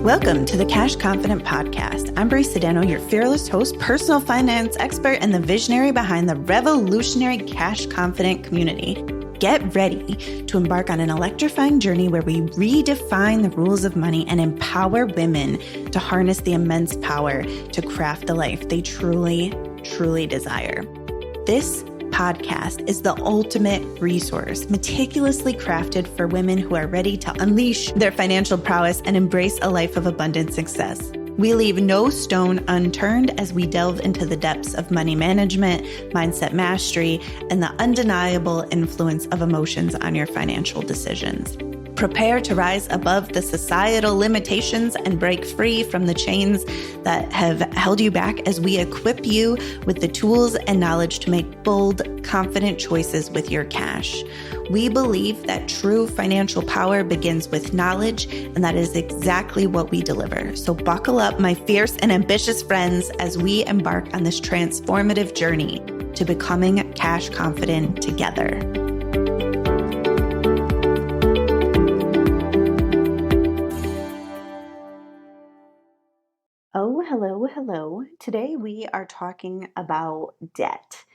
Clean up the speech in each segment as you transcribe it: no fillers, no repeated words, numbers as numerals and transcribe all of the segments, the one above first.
Welcome to the Cash Confident Podcast. I'm Bree Sedano, your fearless host, personal finance expert, and the visionary behind the revolutionary Cash Confident community. Get ready to embark on an electrifying journey where we redefine the rules of money and empower women to harness the immense power to craft the life they truly, truly desire. This podcast is the ultimate resource, meticulously crafted for women who are ready to unleash their financial prowess and embrace a life of abundant success. We leave no stone unturned as we delve into the depths of money management, mindset mastery, and the undeniable influence of emotions on your financial decisions. Prepare to rise above the societal limitations and break free from the chains that have held you back as we equip you with the tools and knowledge to make bold, confident choices with your cash. We believe that true financial power begins with knowledge, and that is exactly what we deliver. So buckle up, my fierce and ambitious friends, as we embark on this transformative journey to becoming cash confident together. Oh, hello. Today we are talking about debt,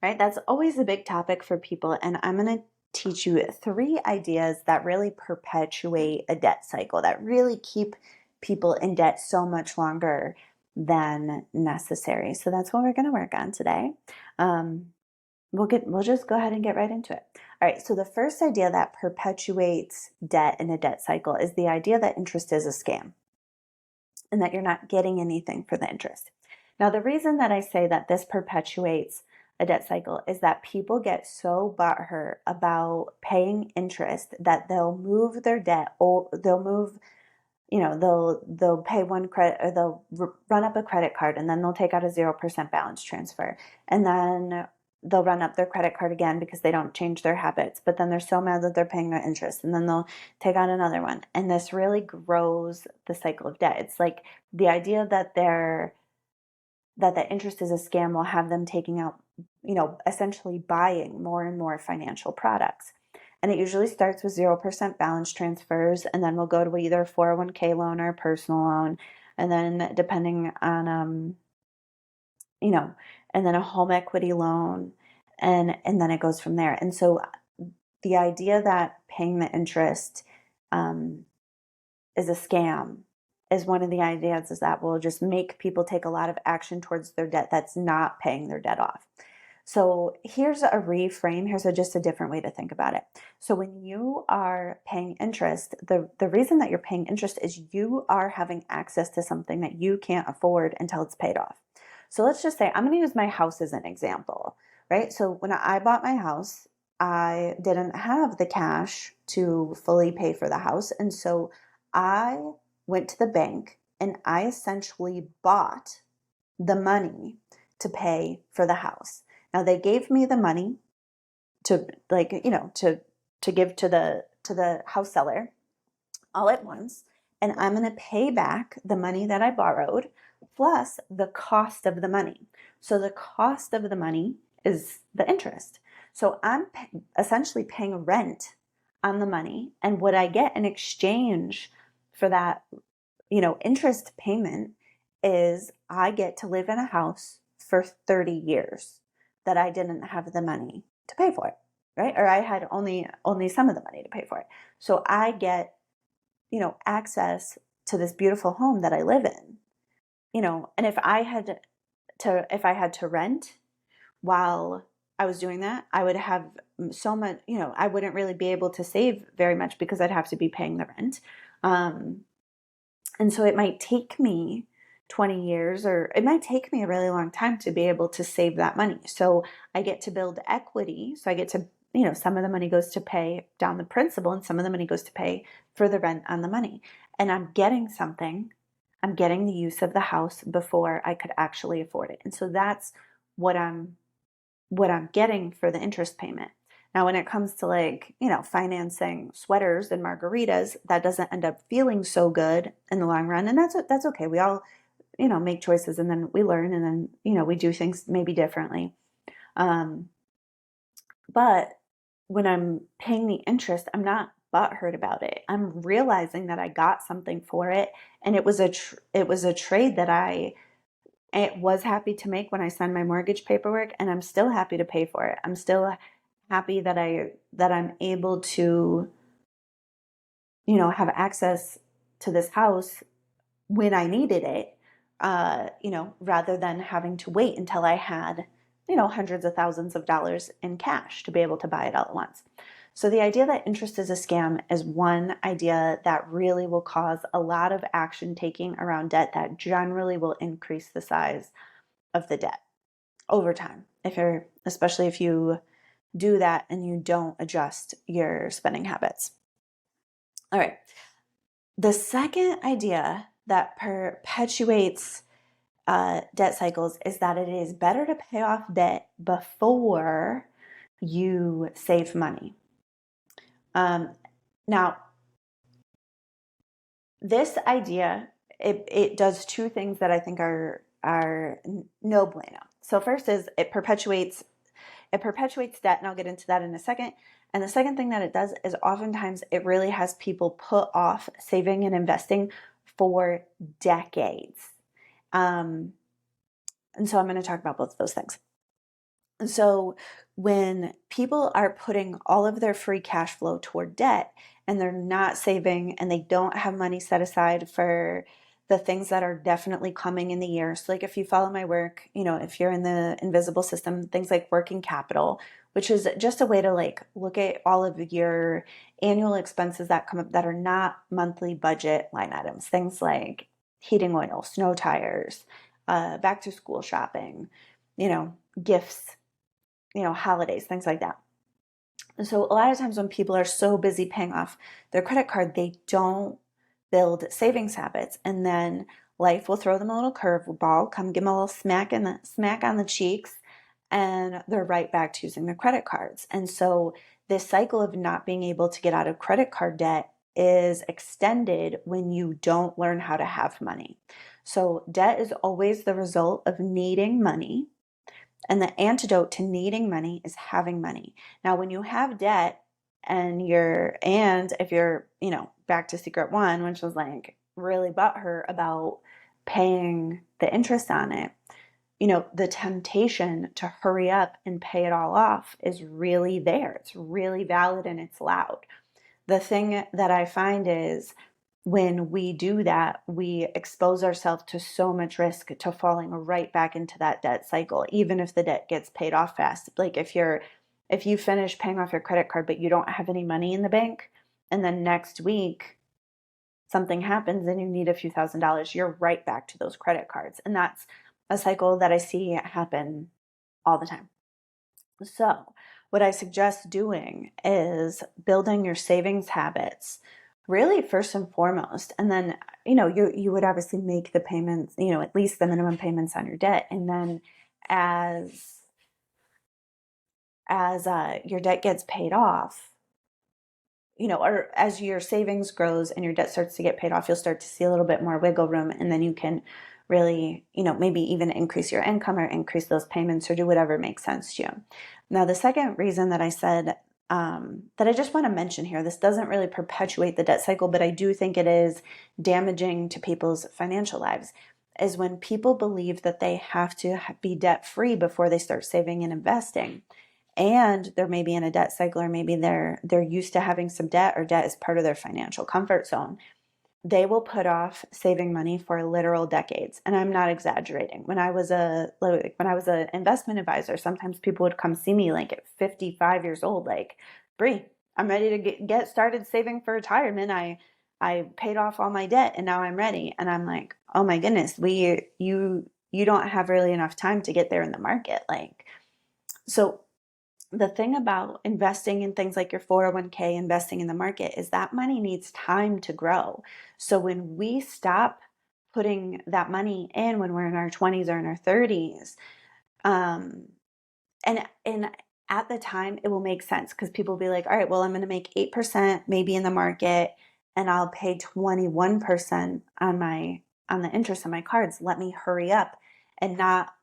right? That's always a big topic for people, and I'm going to teach you 3 ideas that really perpetuate a debt cycle, that really keep people in debt so much longer than necessary. So that's what we're going to work on today. We'll just go ahead and get right into it. All right, so the first idea that perpetuates debt in a debt cycle is the idea that interest is a scam, and that you're not getting anything for the interest. Now, the reason that I say that this perpetuates a debt cycle is that people get so butthurt about paying interest that they'll move their debt, or they'll move, they'll pay one credit, or they'll run up a credit card, and then they'll take out a 0% balance transfer, and then they'll run up their credit card again because they don't change their habits, but then they're so mad that they're paying their interest, and then they'll take out another one. And this really grows the cycle of debt. It's like the idea that the interest is a scam will have them taking out, essentially buying more and more financial products. And it usually starts with 0% balance transfers, and then we'll go to either a 401k loan or a personal loan, and then depending on, and then a home equity loan, and then it goes from there. And so the idea that paying the interest is a scam is one of the ideas, is that will just make people take a lot of action towards their debt that's not paying their debt off. So here's a reframe. Here's just a different way to think about it. So when you are paying interest, the reason that you're paying interest is you are having access to something that you can't afford until it's paid off. So let's just say, I'm going to use my house as an example, right? So when I bought my house, I didn't have the cash to fully pay for the house. And so I went to the bank and I essentially bought the money to pay for the house. Now they gave me the money to to give to the house seller all at once, and I'm going to pay back the money that I borrowed plus the cost of the money. So the cost of the money is the interest. So I'm essentially paying rent on the money, and what I get in exchange for that, interest payment is I get to live in a house for 30 years that I didn't have the money to pay for it, right? Or I had only some of the money to pay for it. So I get, access to this beautiful home that I live in, and if I had to rent while I was doing that, I would have so much, I wouldn't really be able to save very much because I'd have to be paying the rent. And so it might take me 20 years, or it might take me a really long time to be able to save that money. So I get to build equity. So I get to, some of the money goes to pay down the principal, and some of the money goes to pay for the rent on the money. And I'm getting something. I'm getting the use of the house before I could actually afford it. And so that's what I'm getting for the interest payment. Now, when it comes to financing sweaters and margaritas, that doesn't end up feeling so good in the long run. And that's okay. We all, make choices, and then we learn, and then, we do things maybe differently. But when I'm paying the interest, I'm not butthurt about it. I'm realizing that I got something for it, and it was a trade that I was happy to make when I signed my mortgage paperwork, and I'm still happy to pay for it. I'm still happy that I'm able to, have access to this house when I needed it, rather than having to wait until I had, hundreds of thousands of dollars in cash to be able to buy it all at once. So the idea that interest is a scam is one idea that really will cause a lot of action taking around debt that generally will increase the size of the debt over time. Especially if you do that and you don't adjust your spending habits. All right. The second idea that perpetuates debt cycles is that it is better to pay off debt before you save money. Now, this idea, it does two things that I think are no bueno. So first is it perpetuates debt, and I'll get into that in a second. And the second thing that it does is oftentimes it really has people put off saving and investing for decades. And so I'm going to talk about both of those things. And so when people are putting all of their free cash flow toward debt and they're not saving and they don't have money set aside for the things that are definitely coming in the year. So like if you follow my work, if you're in the invisible system, things like working capital, which is just a way to like look at all of your annual expenses that come up that are not monthly budget line items, things like heating oil, snow tires, back to school shopping, gifts, holidays, things like that. And so a lot of times when people are so busy paying off their credit card, they don't build savings habits. And then life will throw them a little curveball, come give them a little smack on the cheeks, and they're right back to using their credit cards. And so this cycle of not being able to get out of credit card debt is extended when you don't learn how to have money. So debt is always the result of needing money. And the antidote to needing money is having money. Now, when you have debt and if you're, back to secret one, which was like really butthurt about paying the interest on it, the temptation to hurry up and pay it all off is really there. It's really valid and it's loud. The thing that I find is when we do that, we expose ourselves to so much risk to falling right back into that debt cycle, even if the debt gets paid off fast. Like if you finish paying off your credit card, but you don't have any money in the bank, and then next week something happens and you need a few $1,000s, you're right back to those credit cards. And that's a cycle that I see happen all the time. So what I suggest doing is building your savings habits really first and foremost. And then, you would obviously make the payments, at least the minimum payments on your debt. And then as your debt gets paid off, or as your savings grows and your debt starts to get paid off, you'll start to see a little bit more wiggle room. And then you can really, maybe even increase your income or increase those payments or do whatever makes sense to you. Now, the second reason that I said that I just want to mention here, this doesn't really perpetuate the debt cycle, but I do think it is damaging to people's financial lives, is when people believe that they have to be debt free before they start saving and investing. And they're maybe in a debt cycle, or maybe they're used to having some debt, or debt is part of their financial comfort zone. They will put off saving money for literal decades. And I'm not exaggerating. When I was an investment advisor, sometimes people would come see me like at 55 years old, like, Bree, I'm ready to get started saving for retirement. I paid off all my debt and now I'm ready. And I'm like, oh my goodness, you don't have really enough time to get there in the market. So the thing about investing in things like your 401k, investing in the market, is that money needs time to grow. So when we stop putting that money in when we're in our 20s or in our 30s, and at the time it will make sense, because people will be like, all right, well, I'm going to make 8% maybe in the market and I'll pay 21% on the interest on my cards. Let me hurry up and not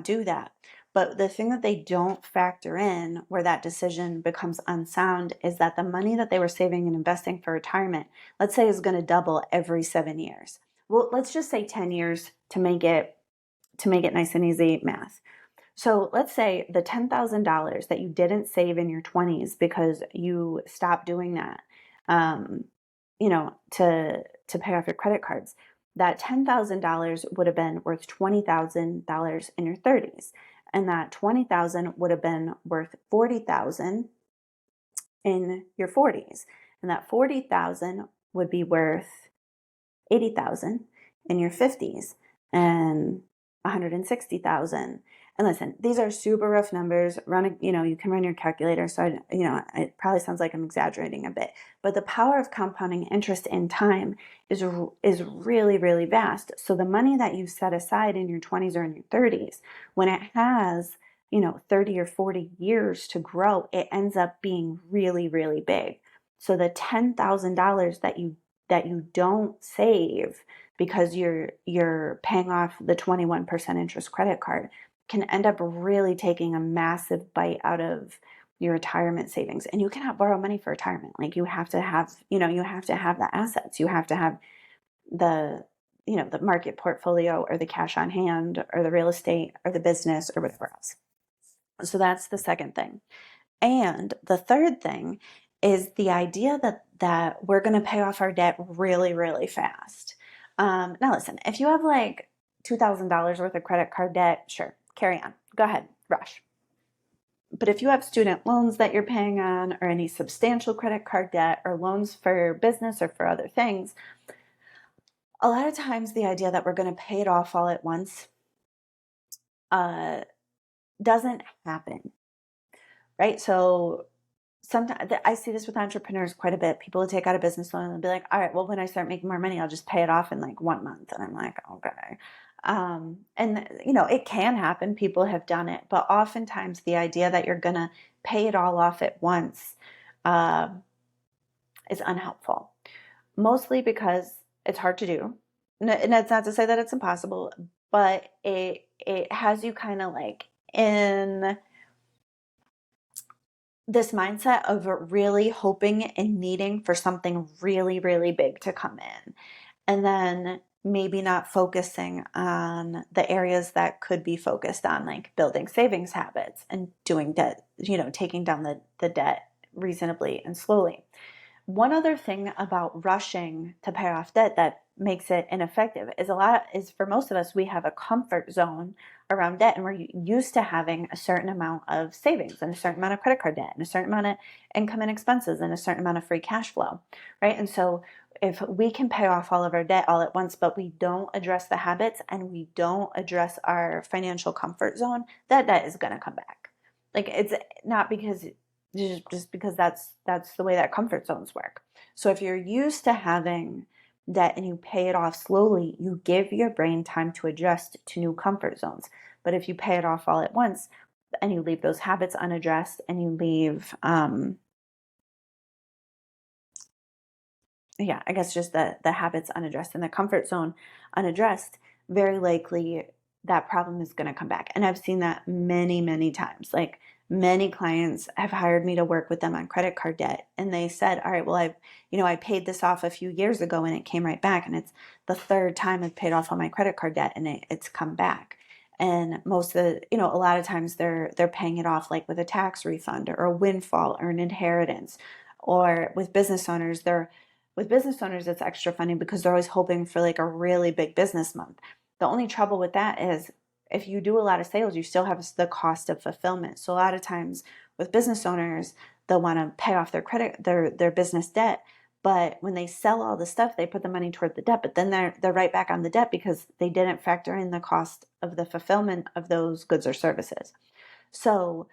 do that. But the thing that they don't factor in where that decision becomes unsound is that the money that they were saving and investing for retirement, let's say, is going to double every 7 years. Well, let's just say 10 years to make it nice and easy math. So let's say the $10,000 that you didn't save in your 20s because you stopped doing that, um, to pay off your credit cards, that $10,000 would have been worth $20,000 in your 30s, and that 20,000 would have been worth 40,000 in your 40s, and that 40,000 would be worth 80,000 in your 50s, and 160,000. And listen, these are super rough numbers. You can run your calculator. So, it probably sounds like I'm exaggerating a bit, but the power of compounding interest in time is really, really vast. So the money that you set aside in your 20s or in your 30s, when it has, 30 or 40 years to grow, it ends up being really, really big. So the $10,000 that you don't save because you're paying off the 21% interest credit card can end up really taking a massive bite out of your retirement savings. And you cannot borrow money for retirement. Like, you have to have, you have to have the assets. You have to have the the market portfolio, or the cash on hand, or the real estate, or the business, or whatever else. So that's the second thing. And the third thing is the idea that we're going to pay off our debt really, really fast. Now, listen, if you have like $2,000 worth of credit card debt, sure, carry on. Go ahead, rush. But if you have student loans that you're paying on, or any substantial credit card debt, or loans for business or for other things, a lot of times the idea that we're going to pay it off all at once doesn't happen, right? So sometimes I see this with entrepreneurs quite a bit. People will take out a business loan and be like, all right, well, when I start making more money, I'll just pay it off in like 1 month. And I'm like, okay. And it can happen. People have done it, but oftentimes the idea that you're going to pay it all off at once, is unhelpful, mostly because it's hard to do. And that's not to say that it's impossible, but it has you kind of like in this mindset of really hoping and needing for something really, really big to come in. And then maybe not focusing on the areas that could be focused on, like building savings habits and doing debt, taking down the debt reasonably and slowly. One other thing about rushing to pay off debt that makes it ineffective is for most of us, we have a comfort zone around debt, and we're used to having a certain amount of savings and a certain amount of credit card debt and a certain amount of income and expenses and a certain amount of free cash flow, right? And so if we can pay off all of our debt all at once, but we don't address the habits and we don't address our financial comfort zone, that debt is going to come back. Like, it's not because just because that's the way that comfort zones work. So if you're used to having debt and you pay it off slowly, you give your brain time to adjust to new comfort zones. But if you pay it off all at once and you leave those habits unaddressed, and you leave, I guess just the habits unaddressed and the comfort zone unaddressed, very likely that problem is going to come back. And I've seen that many, many times. Like, many clients have hired me to work with them on credit card debt, and they said, all right, well, I paid this off a few years ago and it came right back, and it's the third time I've paid off all my credit card debt and it's come back. And most of a lot of times they're paying it off like with a tax refund or a windfall or an inheritance. Or with business owners, it's extra funny because they're always hoping for like a really big business month. The only trouble with that is, if you do a lot of sales, you still have the cost of fulfillment. So a lot of times with business owners, they'll want to pay off their business debt. But when they sell all the stuff, they put the money toward the debt, but then they're right back on the debt because they didn't factor in the cost of the fulfillment of those goods or services. So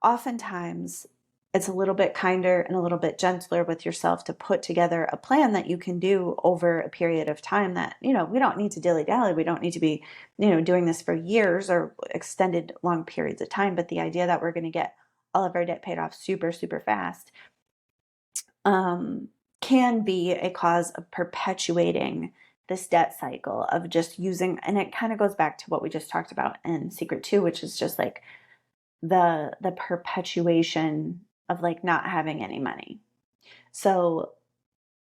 oftentimes it's a little bit kinder and a little bit gentler with yourself to put together a plan that you can do over a period of time that, we don't need to dilly-dally. We don't need to be, doing this for years or extended long periods of time. But the idea that we're going to get all of our debt paid off super, super fast can be a cause of perpetuating this debt cycle of just using, and it kind of goes back to what we just talked about in Secret 2, which is just like the perpetuation of like not having any money. So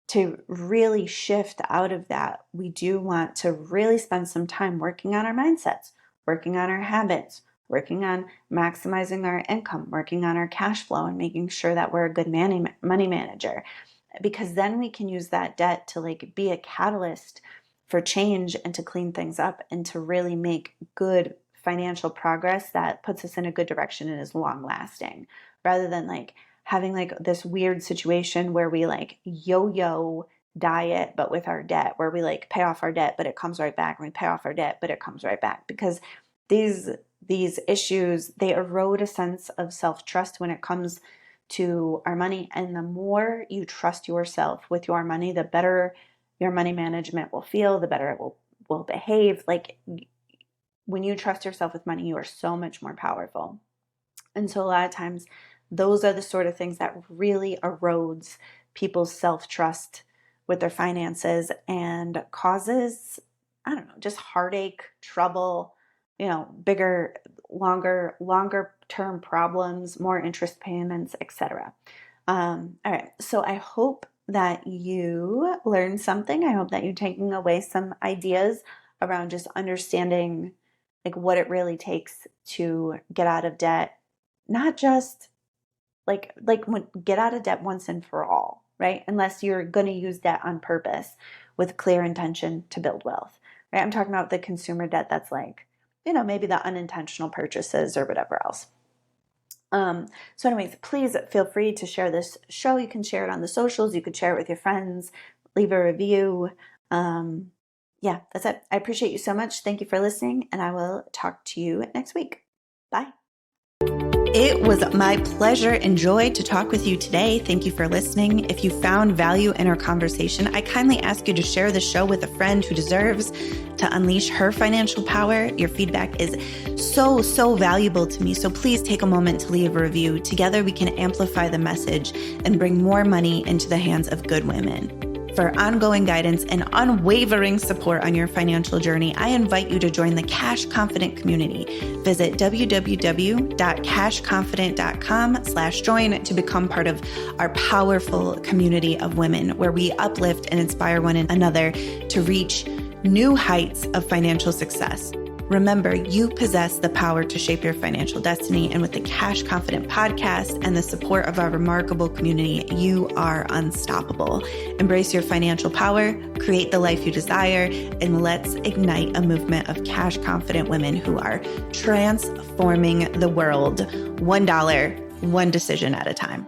to really shift out of that, we do want to really spend some time working on our mindsets, working on our habits, working on maximizing our income, working on our cash flow, and making sure that we're a good money manager. Because then we can use that debt to like be a catalyst for change and to clean things up and to really make good financial progress that puts us in a good direction and is long lasting, rather than like having like this weird situation where we like yo-yo diet, but with our debt, where we like pay off our debt, but it comes right back, and we pay off our debt, but it comes right back. Because these issues, they erode a sense of self-trust when it comes to our money. And the more you trust yourself with your money, the better your money management will feel, the better it will behave. Like when you trust yourself with money, you are so much more powerful. And so a lot of times those are the sort of things that really erodes people's self-trust with their finances and causes, I don't know, just heartache, trouble, bigger, longer term problems, more interest payments, etc. All right. So I hope that you learned something. I hope that you're taking away some ideas around just understanding like what it really takes to get out of debt, not just like get out of debt once and for all, right? Unless you're going to use debt on purpose with clear intention to build wealth, right? I'm talking about the consumer debt that's like, maybe the unintentional purchases or whatever else. So anyways, please feel free to share this show. You can share it on the socials. You could share it with your friends, leave a review. Yeah, that's it. I appreciate you so much. Thank you for listening, and I will talk to you next week. Bye. It was my pleasure and joy to talk with you today. Thank you for listening. If you found value in our conversation, I kindly ask you to share the show with a friend who deserves to unleash her financial power. Your feedback is so valuable to me. So please take a moment to leave a review. Together we can amplify the message and bring more money into the hands of good women. For ongoing guidance and unwavering support on your financial journey, I invite you to join the Cash Confident community. Visit www.cashconfident.com/join to become part of our powerful community of women, where we uplift and inspire one another to reach new heights of financial success. Remember, you possess the power to shape your financial destiny, and with the Cash Confident podcast and the support of our remarkable community, you are unstoppable. Embrace your financial power, create the life you desire, and let's ignite a movement of cash confident women who are transforming the world $1, one decision at a time.